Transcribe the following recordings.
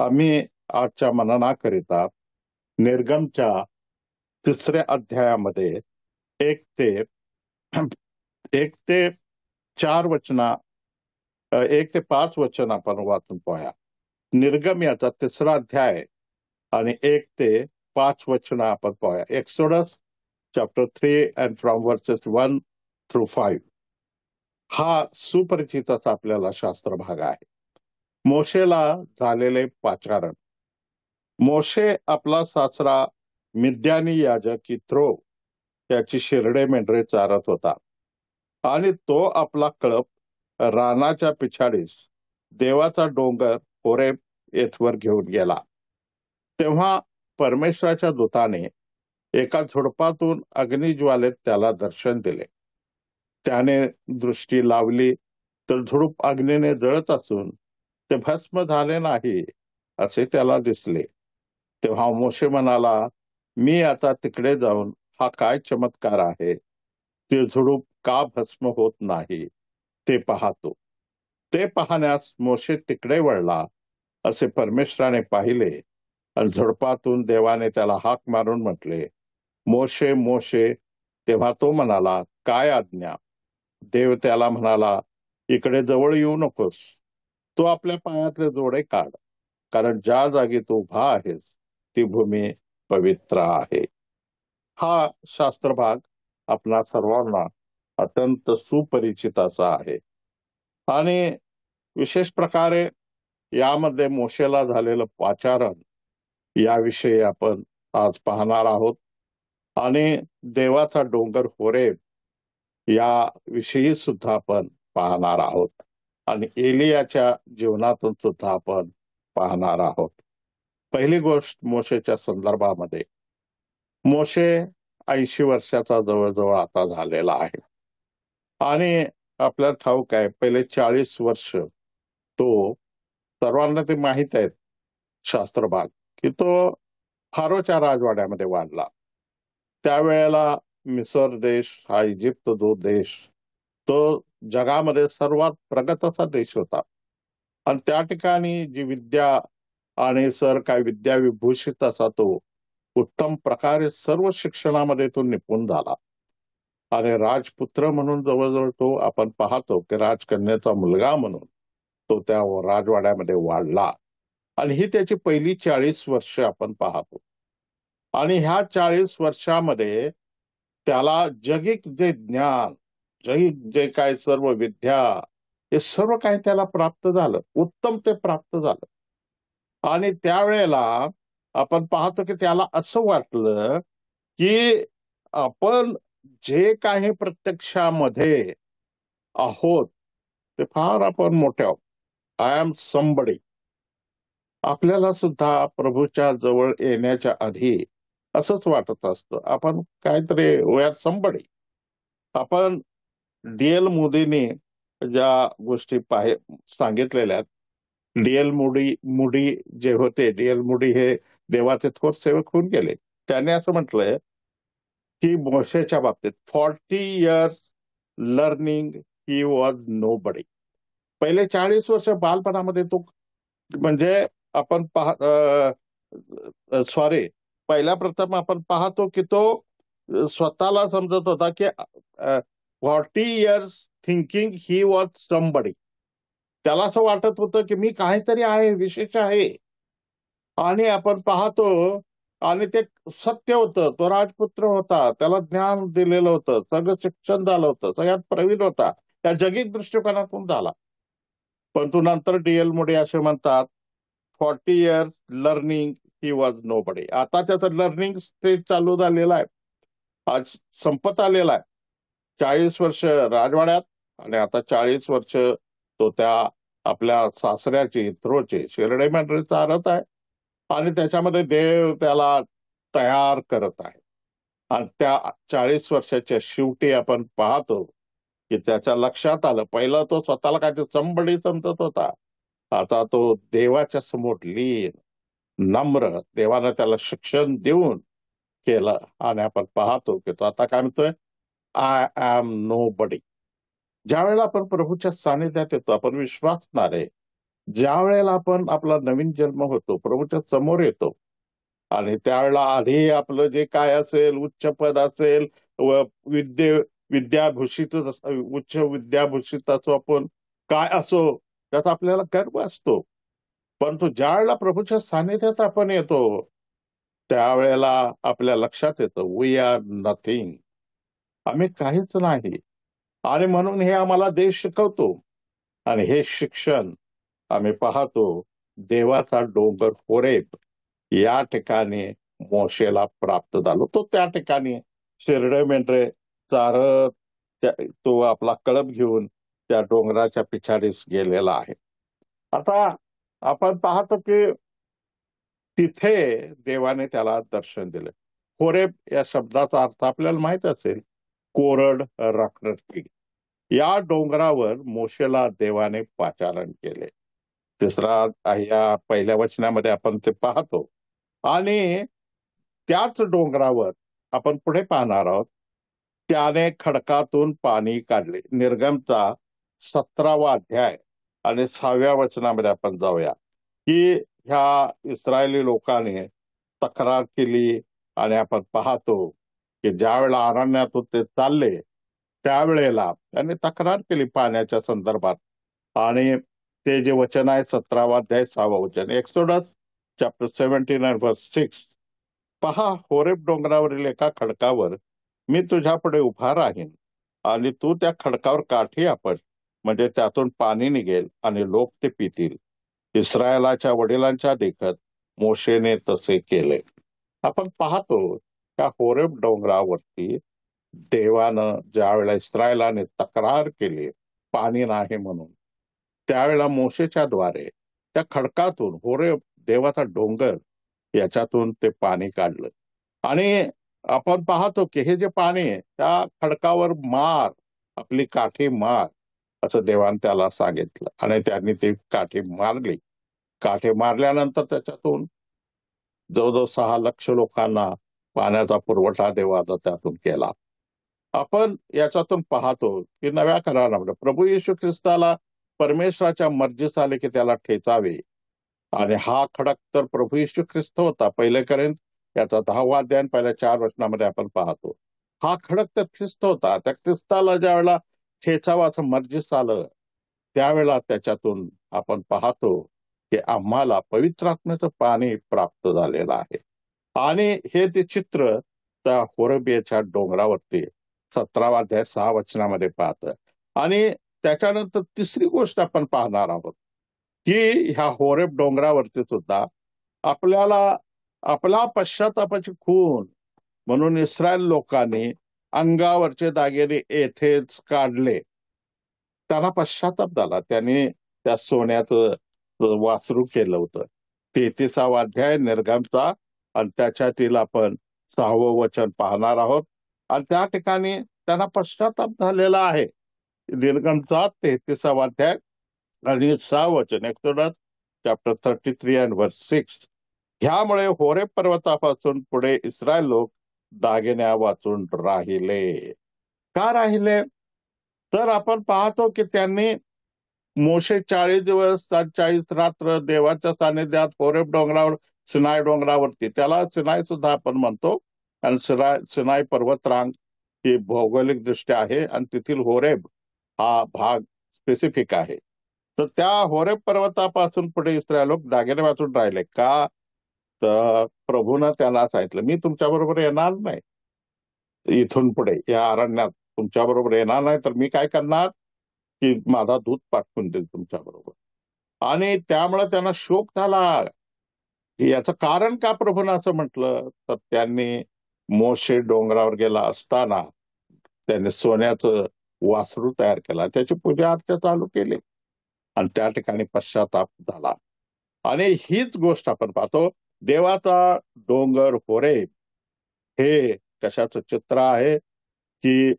आम्ही आजच्या मननाकरिता निर्गमच्या 3ऱ्या अध्यायामध्ये एक ते एक ते 4 वचना 1 ते 5 वचन आपण वाचून पाहूया. निर्गम याचा 3रा अध्याय आणि 1 ते 5 वचन आपण पाहूया. Exodus chapter 3 and from versus 1 through 5. हा सुपरिचित असा आपल्याला शास्त्र भाग आहे. मोशेला झालेले पाचारण. मोशे आपला सासरा मिद्यानी याजक इत्रो याची शिरडे मेंढरे चारत होता आणि तो आपला कळप रानाच्या पिछाडीस देवाचा डोंगर होरेब येथवर घेऊन गेला. तेव्हा परमेश्वराच्या दूताने एका झुडपातून अग्निज्वालेत त्याला दर्शन दिले. त्याने दृष्टी लावली तर झुडूप अग्नीने जळत असून ते भस्म झाले नाही असे त्याला दिसले. तेव्हा मोशे म्हणाला, मी आता तिकडे जाऊन हा काय चमत्कार आहे, ते झुडूप का भस्म होत नाही ते पाहतो. ते पाहण्यास मोशे तिकडे वळला. असे परमेश्वराने पाहिले आणि झुडपातून देवाने त्याला हाक मारून म्हटले, मोशे मोशे. तेव्हा तो म्हणाला, काय आज्ञा. देव त्याला म्हणाला, इकडे जवळ येऊ नकोस. तो आपल्या पायातले जोडे काढ, कारण ज्या जागी तू उभा आहेस ती भूमी पवित्र आहे. हा शास्त्र भाग आपणा सर्वांना अत्यंत सुपरिचित असा आहे आणि विशेष प्रकारे यामध्ये मोशेला झालेलं पाचारण याविषयी आपण आज पाहणार आहोत आणि देवाचा डोंगर होरेब या विषयी सुद्धा आपण पाहणार आहोत आणि एलियाच्या जीवनातून सुद्धा आपण पाहणार आहोत. पहिली गोष्ट मोशेच्या संदर्भामध्ये, मोशे 80 वर्षाचा जवळजवळ आता झालेला आहे आणि आपल्याला ठाऊक आहे पहिले 40 वर्ष तो, सर्वांना ते माहित आहेत शास्त्र भाग, की तो फारोच्या राजवाड्यामध्ये वाढला. त्यावेळेला मिसर देश हा इजिप्त जो देश तो जगामध्ये सर्वात प्रगत असा देश होता आणि त्या ठिकाणी जी विद्या आणि काय विद्या विभूषित असा तो उत्तम प्रकारे सर्व शिक्षणामध्ये तो निपुण झाला आणि राजपुत्र म्हणून जवळजवळ तो आपण पाहतो की राजकन्याचा मुलगा म्हणून तो त्या राजवाड्यामध्ये वाढला आणि ही त्याची पहिली 40 वर्ष आपण पाहतो. आणि ह्या 40 वर्षामध्ये त्याला जगिक जे ज्ञान, जगिक जे काय सर्व विद्या, हे सर्व काही त्याला प्राप्त झालं, उत्तम ते प्राप्त झालं. आणि त्यावेळेला आपण पाहतो की त्याला असं वाटलं की आपण जे काही प्रत्यक्षामध्ये आहोत ते फार आपण मोठे आहोत. I am somebody. आपल्याला सुद्धा प्रभूच्या जवळ येण्याच्या आधी असंच वाटत असतं, आपण काहीतरी वी आर समबडी. आपण डीएल मोदींनी ज्या गोष्टी सांगितलेल्या आहेत, डीएल मुडी जे होते, डीएल मुडी हे देवाचे थोर सेवक होऊन गेले. त्याने असं म्हटलंय की मोशेच्या बाबतीत 40 years learning he was nobody. पहिले 40 वर्ष बालपणामध्ये तो, म्हणजे आपण पहिल्या प्रथम आपण पाहतो की तो स्वतःला समजत होता की 40 years thinking he was somebody. त्याला असं वाटत होतं की मी काहीतरी आहे, विशेष आहे. आणि आपण पाहतो आणि ते सत्य होतं. तो राजपुत्र होता, त्याला ज्ञान दिलेलं होतं, सगळं शिक्षण झालं होतं, सगळ्यात प्रवीण होता, त्या जगिक दृष्टिकोनातून झाला. परंतु नंतर डीएल मोडी असे म्हणतात 40 years learning he was nobody. आता त्याचं लर्निंग स्टेज चालू झालेला आहे, आज संपत आलेला आहे. 40 वर्ष राजवाड्यात आणि आता 40 वर्ष तो त्या आपल्या सासऱ्याची इत्रोचे शिरडे मेंढरे चारत आहे आणि त्याच्यामध्ये देव त्याला तयार करत आहे. आणि त्या 40 वर्षाच्या शेवटी आपण पाहतो की त्याच्या लक्षात आलं, पहिला तो स्वतःला काहीतरी संबडी समजत होता, आता तो देवाच्या समोर लीन नम्र, देवानं त्याला शिक्षण देऊन केलं आणि आपण पाहतो की तो आता काय म्हणतोय, आय एम नो बडी. ज्या वेळेला आपण प्रभूच्या सानिध्यात येतो, आपण विश्वासणारे ज्या वेळेला आपण आपला नवीन जन्म होतो, प्रभूच्या समोर येतो आणि त्यावेळेला आधी आपलं जे काय असेल, उच्च पद असेल व विद्याभूषित उच्च विद्याभूषित असो आपण, काय असो, त्यात आपल्याला गर्व असतो. परंतु ज्या वेळेला प्रभूच्या सानिध्यात आपण येतो, त्यावेळेला आपल्या लक्षात येतं वी आर नथिंग, आम्ही काहीच नाही. आणि म्हणून हे आम्हाला देश शिकवतो. आणि हे शिक्षण आम्ही पाहतो देवाचा डोंगर होरेब या ठिकाणी मोशेला प्राप्त झालो. तो त्या ठिकाणी शेरडे मेंढरे चारत तो आपला कळप घेऊन त्या डोंगराच्या पिछाडीस गेलेला आहे. आता आपण पाहतो की तिथे देवाने त्याला दर्शन दिलं. होरेब या शब्दाचा अर्थ आपल्याला माहित असेल, कोरड रखरखी. या डोंगरावर मोशेला देवाने पाचारण केले. या पहिल्या वचनामध्ये आपण ते पाहतो. आणि त्याच डोंगरावर आपण पुढे पाहणार आहोत, त्याने खडकातून पाणी काढले. निर्गमचा 17वा अध्याय आणि 6व्या वचनामध्ये आपण जाऊया, की ह्या इस्रायली लोकांनी तक्रार केली. आणि आपण पाहतो की ज्या वेळेला अरण्यातून ते चालले त्यावेळेला त्यांनी तक्रार केली पाण्याच्या संदर्भात. आणि ते जे वचन आहे 17वा अध्याय 6वं वचन, एक्सोडस चॅप्टर 17 and verse 6. पहा, होरेब डोंगरावरील एका खडकावर मी तुझ्या पुढे उभा राहीन आणि तू त्या खडकावर काठी आपट, म्हणजे त्यातून पाणी निघेल आणि लोक ते पितील. इस्रायलाच्या वडिलांच्या देखत मोशेने तसे केले. आपण पाहतो त्या होरेब डोंगरावरती देवानं ज्या वेळेला इस्रायलाने तक्रार केली पाणी नाही म्हणून, त्यावेळेला मोशेच्या द्वारे त्या खडकातून, होरेब देवाचा डोंगर, याच्यातून ते पाणी काढलं. आणि आपण पाहतो की हे जे पाणी आहे त्या खडकावर मार, आपली काठी मार, असं देवान त्याला सांगितलं. आणि त्यांनी ती काठी मारली. काठी मारल्यानंतर त्याच्यातून जवळजवळ 6 लक्ष लोकांना पाण्याचा पुरवठा देवानं त्यातून केला. आपण याच्यातून पाहतो की नव्या करारामध्ये प्रभू येशू ख्रिस्ताला परमेश्वराच्या मर्जीस आले की त्याला ठेचावे. आणि हा खडक तर प्रभू येशू ख्रिस्त होता. पहिले करेन याचा 10वा अध्याय पहिल्या 4 वचनामध्ये आपण पाहतो. हा खडक तर ख्रिस्त होता. त्या ख्रिस्ताला ज्या वेळेला ठेचावाचं मर्जीस आलं त्यावेळेला त्याच्यातून आपण पाहतो की आम्हाला पवित्र आत्म्याचं पाणी प्राप्त झालेलं आहे. आणि हे ते चित्र त्या होरेबियाच्या डोंगरावरती 17वा अध्याय 6 वचनामध्ये पाहतं. आणि त्याच्यानंतर तिसरी गोष्ट आपण पाहणार आहोत की ह्या होरेब डोंगरावरती सुद्धा आपल्याला आपला पश्चातापाची खून म्हणून इस्रायल लोकांनी अंगावरचे दागिने येथेच काढले. त्यांना पश्चाताप झाला. त्यांनी त्या सोन्याचं वासरू केलं होतं. 33वा अध्याय निर्गमचा आणि त्याच्यातील आपण 6वं वचन पाहणार आहोत. आणि त्या ठिकाणी त्यांना पश्चाताप झालेला आहे. निर्गमचा 33वा अध्याय आणि 6वं वचन, एक्सोडस चॅप्टर 33 and verse 6. ह्यामुळे होरेब पर्वतापासून पुढे इस्रायल लोक दागिन्या वाचून राहिले. का राहिले? तर आपण पाहतो की त्यांनी मोशे 40 दिवस 40 रात्र देवाच्या सानिध्यात होरेब डोंगरावर, सिनाय डोंगरावरती, त्याला सिनाय सुद्धा आपण म्हणतो. आणि सिनाय पर्वतरांग ही भौगोलिक दृष्ट्या आहे आणि तेथील होरेब हा भाग स्पेसिफिक आहे. तर त्या होरेब पर्वतापासून पुढे इस्रायल लोक दागिने वाचून राहिले. का? तर प्रभूनं त्याला सांगितलं मी तुमच्या बरोबर येणार नाही, इथून पुढे या अरण्यात तुमच्या बरोबर येणार नाही. तर मी काय करणार की माझा दूत पाठवून देईल तुमच्या बरोबर. आणि त्यामुळे त्यांना शोक झाला. याचं कारण का प्रभूनं असं म्हटलं? तर त्यांनी मोशे डोंगरावर गेला असताना त्यांनी सोन्याचं वासरू तयार केला, त्याची पूजा अर्चा चालू केली आणि त्या ठिकाणी पश्चाताप झाला. आणि हीच गोष्ट आपण पाहतो. देवाचा डोंगर होरेब हे कशाचं चित्र आहे की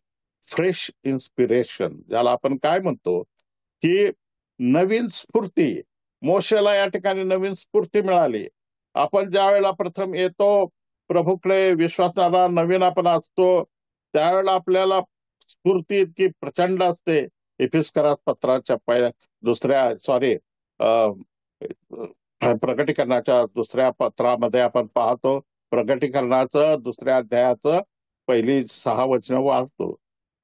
फ्रेश इन्स्पिरेशन, ज्याला आपण काय म्हणतो की नवीन स्फूर्ती. मोशेला या ठिकाणी नवीन स्फूर्ती मिळाली. आपण ज्या वेळेला प्रथम येतो प्रभूकडे विश्वासाला, नवीन आपण असतो, त्यावेळेला आपल्याला स्फूर्ती इतकी प्रचंड असते. एफिसकरात पत्राच्या पहिल्या 2 प्रकटीकरणाच्या दुसऱ्या पत्रामध्ये आपण पाहतो, प्रकटीकरणाचं दुसऱ्या अध्यायाचं पहिली 6 वचनं वाचतो.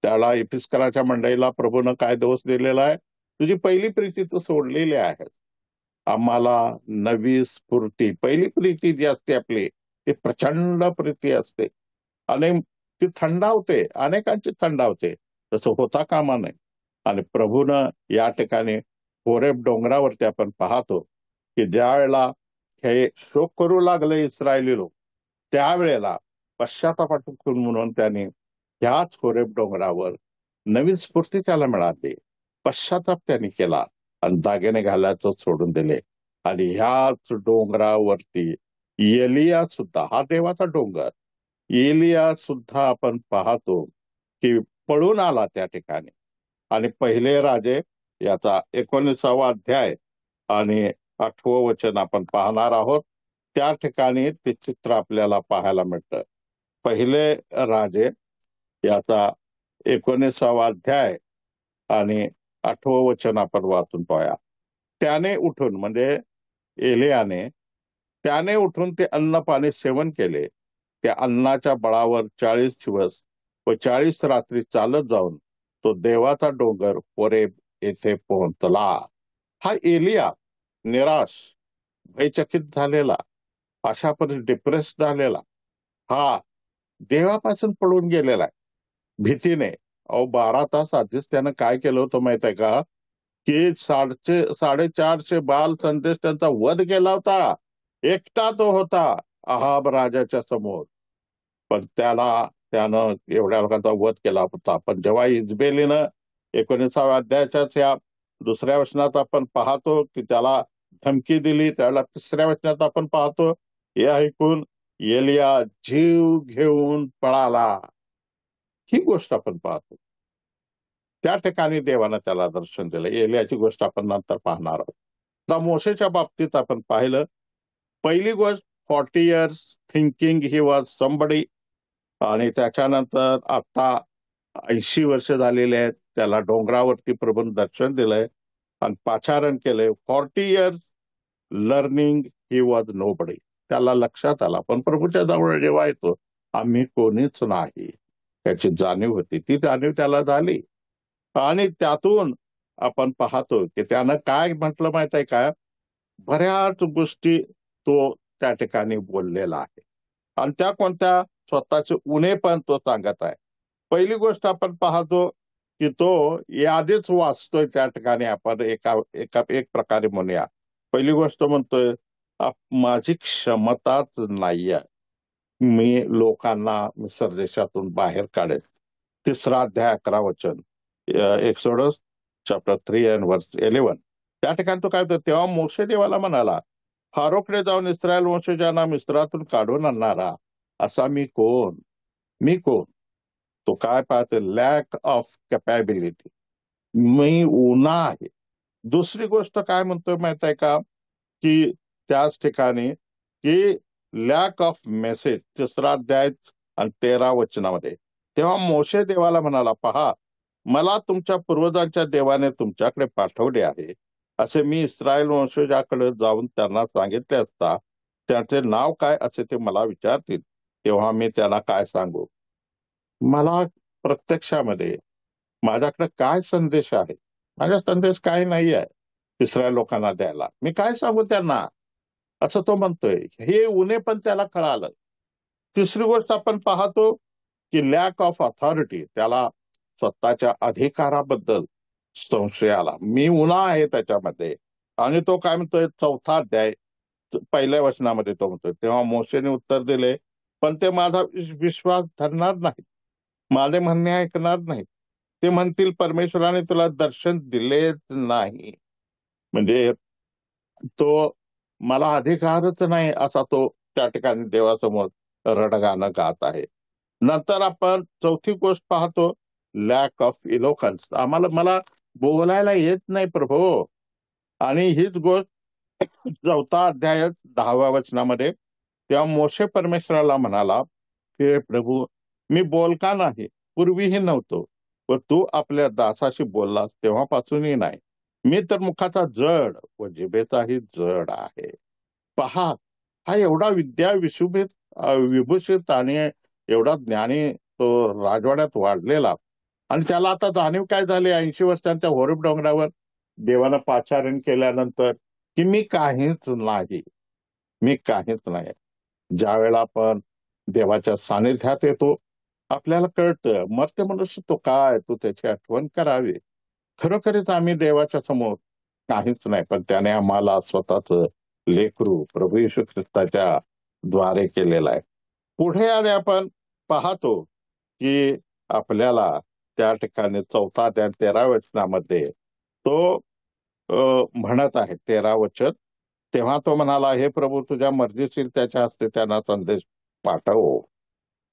त्याला एपिस्कलाच्या मंडळीला प्रभूनं काय दोष दिलेला आहे? तुझी पहिली प्रीती तू सोडलेली आहे. आम्हाला नवी स्फूर्ती, पहिली प्रीती जी असते आपली ती प्रचंड प्रीती असते आणि ती थंडावते, अनेकांची थंडावते. तसं होता कामा नये. आणि प्रभूनं या ठिकाणी होरेब डोंगरावरती आपण पाहतो की ज्या वेळेला हे शोक करू लागले इस्रायली लोक, त्यावेळेला पश्चातापातून म्हणून त्यांनी ह्याच होरेब डोंगरावर नवीन स्फूर्ती त्याला मिळाली. पश्चाताप त्यांनी केला आणि दागिने घालायचं सोडून दिले. आणि ह्याच डोंगरावरती एलिया सुद्धा, हा देवाचा डोंगर, एलिया सुद्धा आपण पाहतो की पळून आला त्या ठिकाणी. आणि पहिले राजे याचा 19वा अध्याय आणि 8वं वचन आपण पाहणार आहोत. त्या ठिकाणी ते चित्र आपल्याला पाहायला मिळतं. पहिले राजे याचा 19वा अध्याय आणि 8वं वचन आपण वाचून पाहूया. त्याने उठून, म्हणजे एलियाने, त्याने उठून ते अन्न पाणी सेवन केले. त्या अन्नाच्या बळावर 40 दिवस व 40 रात्री चालत जाऊन तो देवाचा डोंगर होरेब येथे पोहोचला. हा एलिया निराश, भयचकित झालेला, अशापर्यंत डिप्रेस झालेला, हा देवापासून पळून गेलेला आहे भीतीने. 12 तास आधीच त्यानं काय केलं होतं माहित आहे का? की 450 बाल संदेश त्यांचा वध केला होता. एकटा तो होता अहाब राजाच्या समोर, पण त्यानं एवढ्या लोकांचा वध केला होता. पण जेव्हा इजबेलीनं 19व्या अध्यायाच्याच या दुसऱ्या वचनात आपण पाहतो की त्याला धमकी दिली, त्याला 3ऱ्या वचनात आपण पाहतो हे ऐकून एलिया जीव घेऊन पळाला. ही गोष्ट आपण पाहतो. त्या ठिकाणी देवानं त्याला दर्शन दिलं. एलियाची गोष्ट आपण नंतर पाहणार आहोत. आता मोशेच्या बाबतीत आपण पाहिलं, पहिली गोष्ट 40 years thinking he was somebody, आणि त्याच्यानंतर आता 80 वर्ष झालेले आहेत. त्याला डोंगरावरती प्रभून दर्शन दिलंय आणि पाचारण केलंय. 40 years learning he was nobody. त्याला लक्षात आला, पण प्रभूच्या जवळ जेव्हा येतो आम्ही कोणीच नाही, त्याची जाणीव होती. ती जाणीव त्याला झाली आणि त्यातून आपण पाहतो की त्यानं काय म्हटलं माहित आहे का? बऱ्याच गोष्टी तो त्या ठिकाणी बोललेला आहे आणि त्या कोणत्या? स्वतःचे उणे पण तो सांगत आहे. पहिली गोष्ट आपण पाहतो की तो यादीच वाचतोय त्या ठिकाणी. आपण एक प्रकारे म्हणूया. पहिली गोष्ट म्हणतोय, माझी क्षमताच नाहीये, मी लोकांना मिस्र देशातून बाहेर काढेल. 3रा अध्याय 11 वचन, एक्सोडस चॅप्टर 3 and verse 11. त्या ठिकाणी तो काय होतं? तेव्हा मोशे देवाला म्हणाला, फारोकडे जाऊन इस्रायल वंशजांना मिस्रातून काढून आणणारा असा मी कोण? मी कोण? तो काय पाहते? लॅक ऑफ कॅपॅबिलिटी, मी उणा आहे. दुसरी गोष्ट काय म्हणतोय माहित आहे का? की त्याच ठिकाणी की लॅक ऑफ मेसेज, 3रा अध्याय आणि 13 वचनामध्ये. तेव्हा मोशे देवाला म्हणाला, पहा, मला तुमच्या पूर्वजांच्या देवाने तुमच्याकडे पाठवले आहे. असे मी इस्रायल वंशजाकडे जाऊन त्यांना सांगितले असता त्याचे नाव काय असे ते मला विचारतील, तेव्हा मी त्यांना काय सांगू? मला प्रत्यक्षामध्ये माझ्याकडे काय संदेश आहे? माझा संदेश काय नाही आहे इस्रायल लोकांना द्यायला. मी काय सांगू त्यांना? असं तो म्हणतोय. हे उणे पण त्याला कळालं. तिसरी गोष्ट आपण पाहतो की लॅक ऑफ ऑथॉरिटी, त्याला स्वतःच्या अधिकाराबद्दल संशय आला. मी उणा आहे त्याच्यामध्ये. आणि तो काय म्हणतोय? 4था अध्याय 1ल्या वचनामध्ये तो म्हणतोय, तेव्हा मोशेने उत्तर दिले, पण ते माझा विश्वास धरणार नाही, माझे म्हणणे ऐकणार नाही. ते म्हणतील परमेश्वराने तुला दर्शन दिलेच नाही. म्हणजे तो मला अधिकारच नाही असा तो त्या ठिकाणी देवासमोर रडगाणं गात आहे. नंतर आपण चौथी गोष्ट पाहतो, लॅक ऑफ इलोकन्स, मला बोलायला येत नाही प्रभू. आणि हीच गोष्ट 4था अध्याय 10व्या वचनामध्ये, तेव्हा मोशे परमेश्वराला म्हणाला, हे प्रभू, मी बोलका नाही, पूर्वीही नव्हतो, व तू आपल्या दासाशी बोललास तेव्हापासूनही नाही. मी तर मुखाचा जड व जिभेचाही जड आहे. पहा, हा एवढा विद्या विभूषित आणि एवढा ज्ञानी तो राजवाड्यात वाढलेला, आणि त्याला आता जाणीव काय झाली 80 वर्षांच्या होरीप डोंगरावर देवानं पाचारण केल्यानंतर, की मी काहीच नाही, मी काहीच नाही. ज्या वेळेला आपण देवाच्या सानिध्यात येतो, आपल्याला कळतं मर्त्य मनुष्य तो काय, तू त्याची आठवण करावी. खरोखरीच आम्ही देवाच्या समोर काहीच नाही, पण त्याने आम्हाला स्वतःच लेकरू प्रभू येशू ख्रिस्ताच्या द्वारे केलेलं आहे. पुढे आणि आपण पाहतो की आपल्याला त्या ठिकाणी 4 त्या 13 वचनामध्ये तो म्हणत आहे, 13 वचन. तेव्हा तो म्हणाला, हे प्रभू तुझ्या मर्जीशीर त्याच्या हस्ते त्यांना संदेश पाठव.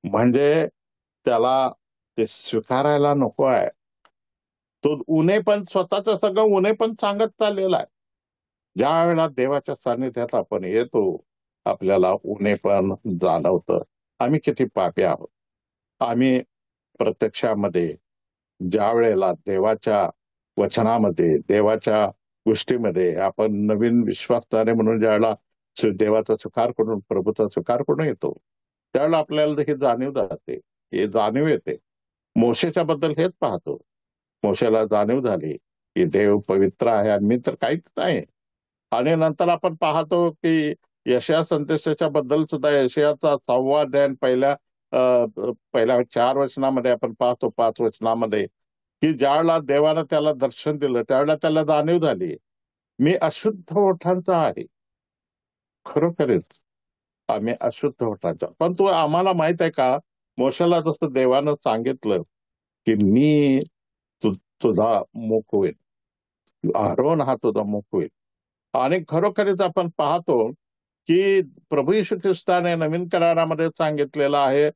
म्हणजे त्याला ते स्वीकारायला नको आहे. तो उणे पण स्वतःच सगळं उणे पण सांगत चाललेला आहे. ज्या वेळेला देवाच्या सानिध्यात आपण येतो, आपल्याला उणे पण जाणवतं. आम्ही किती पापी आहोत. आम्ही प्रत्यक्षामध्ये ज्या वेळेला देवाच्या वचनामध्ये, देवाच्या गोष्टीमध्ये आपण नवीन विश्वासधारे म्हणून ज्यावेळेला देवाचा स्वीकार करून, प्रभूचा स्वीकार करून येतो, त्यावेळेला आपल्याला हे जाणीव जाते, हे जाणीव येते. मोशेच्या बद्दल हेच पाहतो. मोशेला जाणीव झाली की देव पवित्र आहे आणि मी तर काहीच नाही. आणि नंतर आपण पाहतो की यशया संदेशाच्या बद्दल सुद्धा, यशयाचा 6वा अध्याय पहिल्या 4 वचनामध्ये आपण पाहतो, 5 वचनामध्ये, की ज्यावेळेला देवानं त्याला दर्शन दिलं त्यावेळेला त्याला जाणीव झाली, मी अशुद्ध ओठांचा आहे. खरोखरच आम्ही अशुद्ध ओठांचा, पण तो आम्हाला माहित आहे का, मोशेला जसं देवानं सांगितलं की मी तुझा मुख होईल, अहरोन हा तुझा मुख होईल. आणि खरोखरीच आपण पाहतो की प्रभू येशू ख्रिस्ताने नवीन करारामध्ये सांगितलेलं आहे,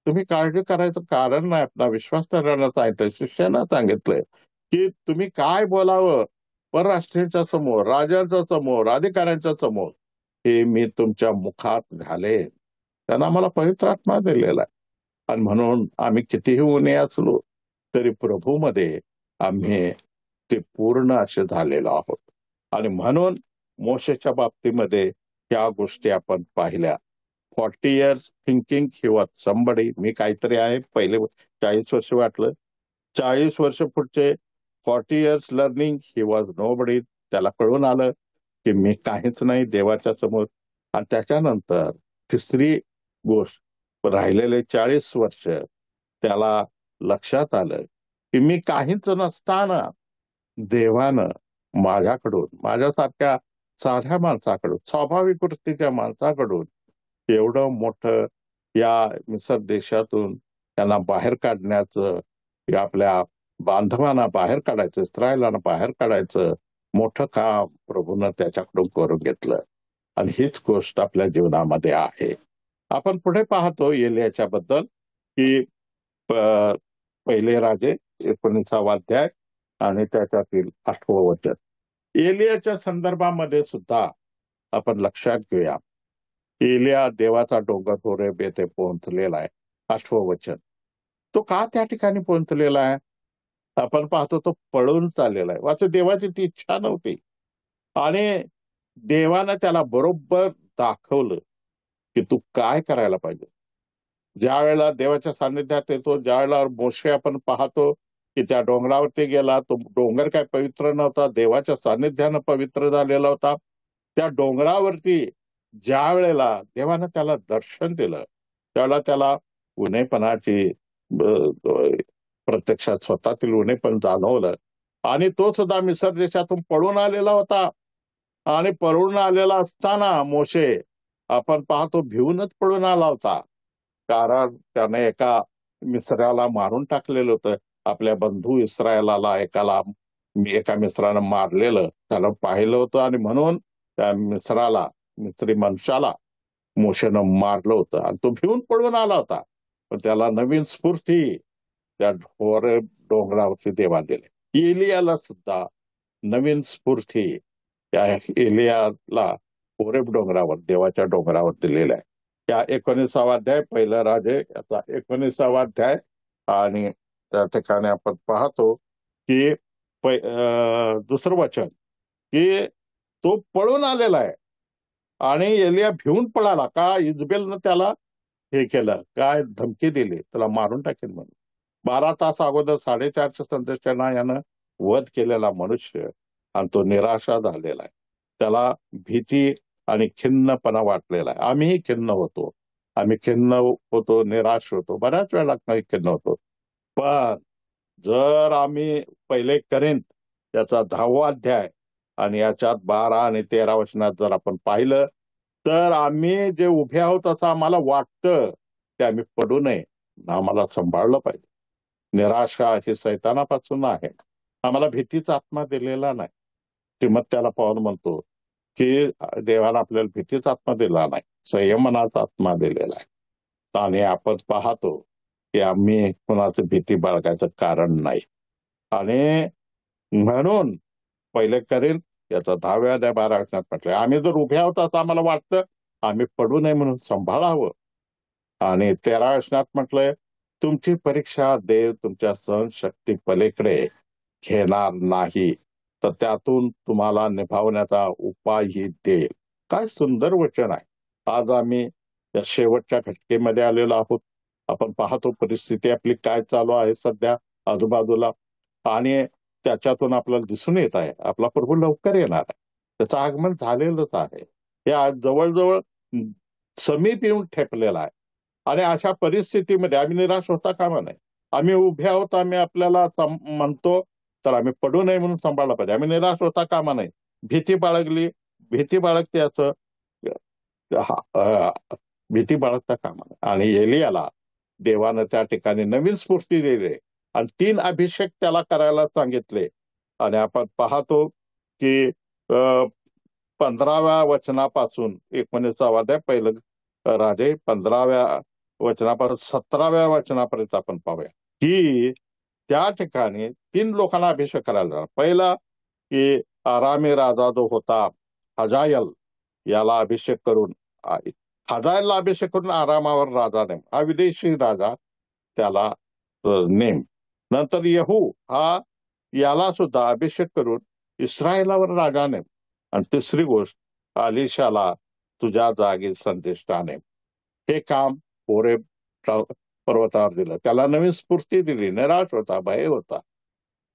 तुम्ही काळजी करायचं कारण नाही, आपला विश्वास ठरवायला सांगितलंय. शिष्यांना सांगितलंय की तुम्ही काय बोलावं परराष्ट्रीयांच्या समोर, राजांच्या समोर, अधिकाऱ्यांच्या समोर, हे मी तुमच्या मुखात घालेन. त्यांना आम्हाला पवित्र आत्मा दिलेला आहे. आणि म्हणून आम्ही कितीही उणे असलो तरी प्रभूमध्ये आम्ही ते पूर्ण असे झालेलो आहोत. आणि म्हणून मोशेच्या बाबतीमध्ये त्या गोष्टी आपण पाहिल्या. 40 years thinking he was somebody, मी काहीतरी आहे. पहिले 40 वर्ष वाटलं, 40 वर्ष पुढचे 40 years learning he was nobody. त्याला कळून आलं की मी काहीच नाही देवाच्या समोर. आणि त्याच्यानंतर तिसरी गोष्ट, राहिलेले 40 वर्ष त्याला लक्षात आलं की मी काहीच नसताना देवानं माझ्याकडून, माझ्यासारख्या साध्या माणसाकडून, स्वाभाविक वृत्तीच्या माणसाकडून एवढं मोठं या मिसर देशातून त्यांना बाहेर काढण्याचं, या आपल्या बांधवांना बाहेर काढायचं, इस्रायलांना बाहेर काढायचं मोठं काम प्रभूनं त्याच्याकडून करून घेतलं. आणि हीच गोष्ट आपल्या जीवनामध्ये आहे. आपण पुढे पाहतो एलियाच्या बद्दल की पहिले राजे 19वा अध्याय आणि त्याच्यातील 8वं वचन. एलियाच्या संदर्भामध्ये सुद्धा आपण लक्षात घेऊया. एलिया देवाचा डोंगर होरेब येथे पोहोचलेला आहे. 8वं वचन. तो का त्या ठिकाणी पोहोचलेला आहे? आपण पाहतो तो पळून चाललेला आहे. वाच, देवाची ती इच्छा नव्हती. आणि देवानं त्याला बरोबर दाखवलं की तू काय करायला पाहिजे. ज्या वेळेला देवाच्या सान्निध्यात येतो, ज्या वेळेला मोशे आपण पाहतो की त्या डोंगरावरती गेला, तो डोंगर काय पवित्र नव्हता, देवाच्या सान्निध्यानं पवित्र झालेला होता. त्या डोंगरावरती ज्या वेळेला देवानं त्याला दर्शन दिलं, त्यावेळेला त्याला उणेपणाची प्रत्यक्षात स्वतःतील उणेपण जाणवलं. आणि तो सुद्धा मिसर देशातून पळून आलेला होता. आणि पळून आलेला असताना मोशे आपण पाहतो भिवूनच पळून आला होता. कारण त्याने एका मिस्राला मारून टाकलेलं होतं. आपल्या बंधू इस्रायलाला एका मिस्रानं मारलेलं त्याला पाहिलं होतं. आणि म्हणून त्या मिस्री मनुष्याला मोशेनं मारलं होतं आणि तो भिवून पळून आला होता. पण त्याला नवीन स्फूर्ती त्या डोंगरावरती देवा दिली. एलियाला सुद्धा नवीन स्फूर्ती त्या एलियाला होरेब डोंगरावर, देवाच्या डोंगरावर दिलेला आहे. त्या 19वा अध्याय, पहिला राजे याचा 19वा अध्याय. आणि त्या ठिकाणी आपण पाहतो की दुसरं वचन की तो पळून आलेला आहे आणि एलिया भिवून पळाला का इजबेलनं त्याला हे केलं, काय धमकी दिली, त्याला मारून टाकेल म्हणून. 12 तास अगोदर 450 संदेशांना यानं वध केलेला मनुष्य आणि तो निराशा झालेला आहे. त्याला भीती आणि खिन्नपणा वाटलेला आहे. आम्हीही खिन्न होतो, आम्ही खिन्न होतो, निराश होतो, बऱ्याच वेळा काही खिन्न होतो. पण जर आम्ही पहिले करेन त्याचा 10वा अध्याय आणि याच्यात 12 आणि 13 वचनात जर आपण पाहिलं तर आम्ही जे उभे आहोत असं आम्हाला वाटतं की आम्ही पडू नये, आम्हाला सांभाळलं पाहिजे. निराशा ही सैतानापासून आहे. आम्हाला भीतीचा आत्मा दिलेला नाही. त्याला पाऊल म्हणतो की देवाला आपल्याला भीतीचा आत्मा दिला नाही, संयमनाचा आत्मा दिलेला आहे. आणि आपण पाहतो की आम्ही कुणाचं भीती बाळगायचं कारण नाही. आणि म्हणून पहिले करेल याचा 10व्या अध्याय 12 वचनात म्हटलंय, आम्ही जर उभे आहोत असं आम्हाला वाटतं, आम्ही पडू नये म्हणून सांभाळावं. आणि 13 वचनात म्हटलंय, तुमची परीक्षा देव तुमच्या सहनशक्ती पलीकडे घेणार नाही, तर त्यातून तुम्हाला निभावण्याचा उपायही देईल. काय सुंदर वचन आहे. आज आम्ही या शेवटच्या घटकेमध्ये आलेलो आहोत. आपण पाहतो परिस्थिती आपली काय चालू आहे सध्या आजूबाजूला, आणि त्याच्यातून आपल्याला दिसून येत आहे आपला प्रभू लवकर येणार आहे. त्याचं आगमन झालेलंच आहे. हे आज जवळजवळ समीप येऊन ठेपलेला आहे. आणि अशा परिस्थितीमध्ये आम्ही निराश होता कामा नये. आम्ही उभे आहोत, आम्ही आपल्याला म्हणतो, तर आम्ही पडू नये म्हणून सांभाळलं पाहिजे. आम्ही निराश होता कामा नये. भीती बाळगते असं भीती बाळगता कामा नये. आणि एलियाला देवानं त्या ठिकाणी नवीन स्फूर्ती दिली आणि 3 अभिषेक त्याला करायला सांगितले. आणि आपण पाहतो की 15व्या वचनापासून 19 अध्याय पहिलं राजे 15व्या वचनापासून 17व्या वचनापर्यंत आपण पाहूया की त्या ठिकाणी 3 लोकांना अभिषेक करायला जाणार. पहिला की आरामी राजा जो होता हजायल, याला अभिषेक करून, हजायलला अभिषेक करून आरामावर राजा नेम, हा विदेशी राजा त्याला नेम. नंतर येहू हा याला सुद्धा अभिषेक करून इस्रायलावर राजा नेम. आणि तिसरी गोष्ट अलिशाला तुझ्या जागी संदेष्टा नेम. हे काम होरेब पर्वतावर दिलं. त्याला नवीन स्फूर्ती दिली. निराश होता, भय होता.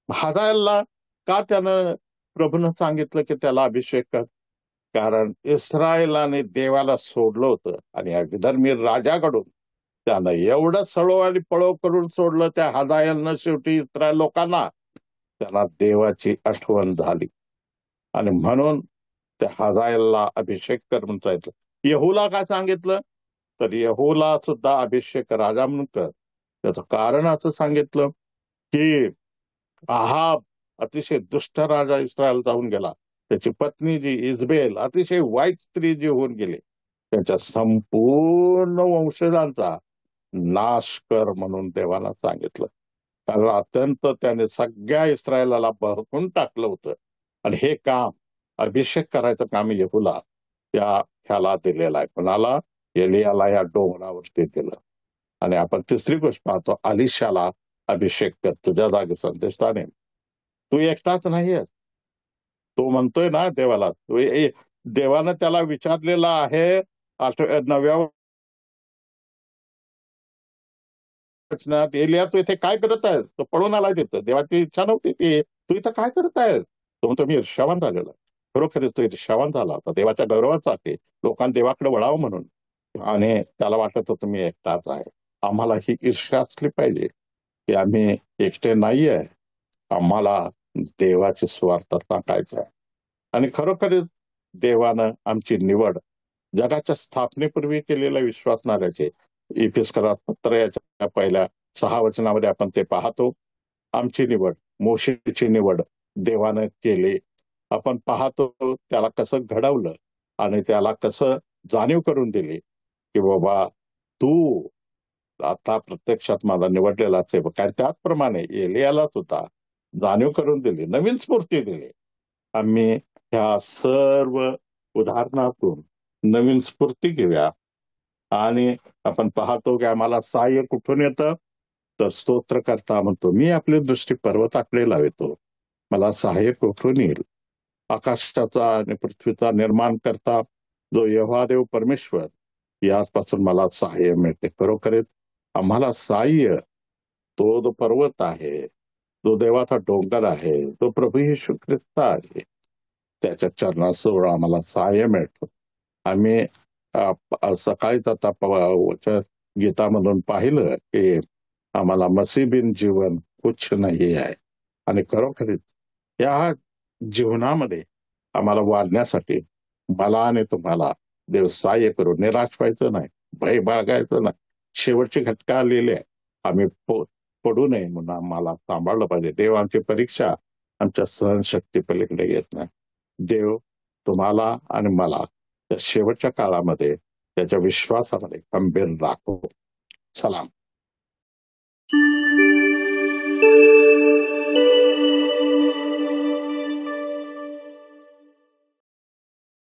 हजायलला का त्यानं प्रभूनं सांगितलं की त्याला अभिषेक कर? कारण इस्रायलाने देवाला सोडलं होतं आणि या विधर्मी राजाकडून त्यानं एवढं सळो आणि पळो करून सोडलं त्या हजायलनं. शेवटी इस्रायल लोकांना त्यांना देवाची आठवण झाली आणि म्हणून त्या हजायलला अभिषेक कर म्हणून सांगितलं. येहूला काय सांगितलं तर येहूला सुद्धा अभिषेक राजा म्हणून कर. त्याचं कारण असं सांगितलं की आहाब अतिशय दुष्ट राजा इस्रायल जाऊन गेला. त्याची पत्नी जी इजबेल अतिशय वाईट स्त्री जी होऊन गेली, त्यांच्या संपूर्ण वंशजांचा नाश कर म्हणून देवाला सांगितलं. कारण अत्यंत त्याने सगळ्या इस्रायलाला बहकून टाकलं होतं. आणि हे काम अभिषेक करायचं काम येहूला ह्याला दिलेलं आहे. कोणाला? एलियाला या डोंगरावरती दिलं. आणि आपण तिसरी गोष्ट पाहतो, अलिशाला अभिषेक कर, तुझ्या जागी संदेशाने. तू एकटाच नाहीयेस. तो म्हणतोय ना देवाला, देवानं त्याला विचारलेलं आहे 9व्या वचनात, एलिया तू इथे काय करत आहेस? तो पळून आलाय तिथं. देवाची इच्छा नव्हती ती. तू इथं काय करत आहेस? तो म्हणतो मी ईर्ष्यावान झालेला. खरोखरच तो ईर्ष्यावान झाला होता. देवाच्या गौरवासाठी लोकांनी देवाकडे वळावं म्हणून. आणि त्याला वाटत होतं मी एकटाच आहे. आम्हाला ही ईर्ष्या असली पाहिजे की आम्ही एकटे नाहीये, आम्हाला देवाची स्वार्थ टाकायचा आहे. आणि खरोखरच देवानं आमची निवड जगाच्या स्थापनेपूर्वी केलेला विश्वासणाऱ्याचे इफिस्करात पत्र याच्या पहिल्या 6 वचनामध्ये आपण ते पाहतो. आमची निवड, मोशेची निवड देवानं केली. आपण पाहतो त्याला कसं घडवलं आणि त्याला कसं जाणीव करून दिली की बाबा तू आता प्रत्यक्षात मला निवडलेलाच आहे. कारण त्याचप्रमाणे एलियाला सुद्धा जाणीव करून दिली, नवीन स्फूर्ती दिली. आम्ही ह्या सर्व उदाहरणातून नवीन स्फूर्ती घेऊया. आणि आपण पाहतो की आम्हाला सहाय्य कुठून येतं तर स्तोत्र करता म्हणतो, मी आपली दृष्टी पर्वताकडे लावतो. मला सहाय्य कुठून येईल? आकाशाचा आणि पृथ्वीचा निर्माण करता जो यहोवा देव परमेश्वर, यापासून मला सहाय्य मिळते. खरोखरच आम्हाला सहाय्य तो जो पर्वत आहे, जो देवाचा डोंगर आहे, तो प्रभू येशू ख्रिस्त आहे, त्याच्या चरणाजवळ आम्हाला सहाय्य मिळतं. आम्ही सकाळीच आता गीतामधून पाहिलं की आम्हाला मसीह बिन जीवन कुछ नाही आहे. आणि खरोखरीच या जीवनामध्ये आम्हाला वाढण्यासाठी मला आणि तुम्हाला देव सहाय्य करू. निराश व्हायचं नाही, भय बाळगायचं नाही. शेवटची घटका आलेली आहे, आम्ही पडू नये म्हणून आम्हाला सांभाळलं पाहिजे. देव आमची परीक्षा आमच्या सहनशक्ती पलीकडे येत नाही. देव तुम्हाला आणि मला त्या शेवटच्या काळामध्ये त्याच्या विश्वासामध्ये खंबीर राखो. सलाम.